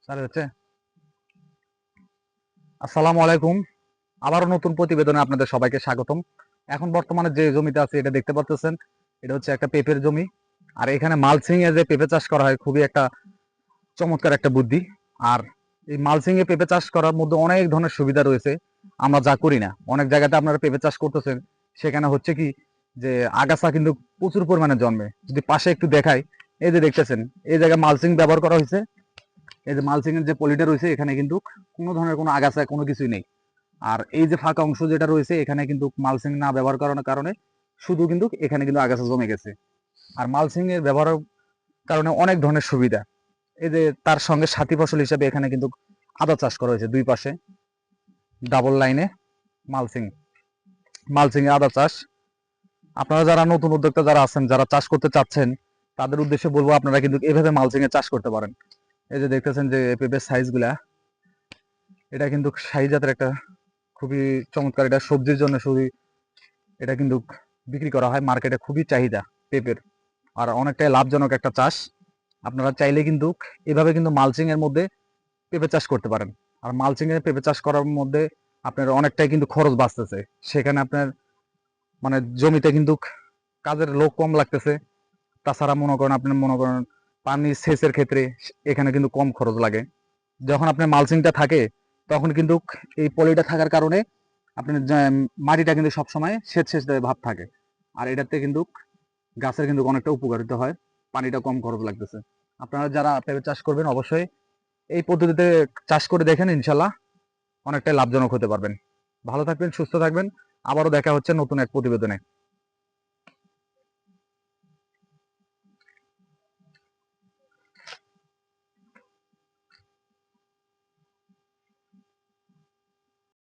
Sir হচ্ছে আসসালামু আলাইকুম। আবারও নতুন প্রতিবেদনে আপনাদের সবাইকে স্বাগতম। এখন বর্তমানে যে জমিতে আছে এটা দেখতে পাচ্ছেন, এটা হচ্ছে একটা পেঁপের জমি। আর এখানে মালচিং এ যে পেঁপে চাষ করা হয় খুবই একটা চমৎকার একটা বুদ্ধি। আর এই মালচিং এ পেঁপে চাষ করার মধ্যে অনেক ধরনের সুবিধা রয়েছে, আমরা যা করি না। অনেক জায়গাতে আপনারা পেঁপে চাষ করতেছেন, সেখানে হচ্ছে কি যে আগাছা কিন্তু প্রচুর পরিমাণে জন্মে। যদি পাশে একটু দেখাই, এই যে দেখতেছেন এই জায়গায় মালচিং ব্যবহার করা হয়েছে। এই যে মালচিং এর যে পলিটা রয়েছে এখানে কিন্তু কোনো ধরনের কোনো আগাছা কোনো কিছুই নেই। আর এই যে ফাঁকা অংশ যেটা রয়েছে এখানে কিন্তু মালচিং না ব্যবহার করার কারণে শুধু কিন্তু এখানে কিন্তু আগাছা জমে গেছে। আর মালচিং এর ব্যবহারের কারণে অনেক ধরনের সুবিধা। এই যে তার সঙ্গে সাথী ফসল হিসেবে এখানে কিন্তু আদা চাষ করা হয়েছে, দুই পাশে ডাবল লাইনে মালচিং মালচিং এ আদা চাষ। আপনারা যারা নতুন উদ্যোক্তা যারা আছেন, যারা চাষ করতে চাচ্ছেন, তাদের উদ্দেশ্যে বলবো আপনারা কিন্তু এভাবে মালচিং এ চাষ করতে পারেন। এই যে দেখতেছেন যে পেঁপের সাইজ গুলা, এটা কিন্তু শাহী জাতের একটা খুবই চমৎকার। এটা সবজির জন্য খুবই, এটা কিন্তু বিক্রি করা হয় মার্কেটে, খুবই চাহিদা পেঁপের। আর অনেকটাই লাভজনক একটা চাষ। আপনারা চাইলে কিন্তু এভাবে কিন্তু মালচিং এর মধ্যে পেঁপে চাষ করতে পারেন। আর মালচিং এর পেঁপে চাষ করার মধ্যে আপনার অনেকটাই কিন্তু খরচ বাঁচতেছে। সেখানে আপনার মানে জমিতে কিন্তু কাজের লোক কম লাগতেছে। তাছাড়া মনে করেন আপনি মনে করেন পানি সেচের ক্ষেত্রে এখানে কিন্তু কম খরচ লাগে। যখন আপনার মালচিংটা থাকে তখন কিন্তু এই পলিটা থাকার কারণে আপনার মাটিটা কিন্তু সবসময় সেচ সেচ ভাব থাকে। আর এটাতে কিন্তু গাছের কিন্তু অনেকটা উপকারিত হয়, পানিটা কম খরচ লাগতেছে। আপনারা যারা পেঁপে চাষ করবেন অবশ্যই এই পদ্ধতিতে চাষ করে দেখেন, ইনশাল্লাহ অনেকটাই লাভজনক হতে পারবেন। ভালো থাকবেন, সুস্থ থাকবেন। আবারও দেখা হচ্ছে নতুন এক প্রতিবেদনে।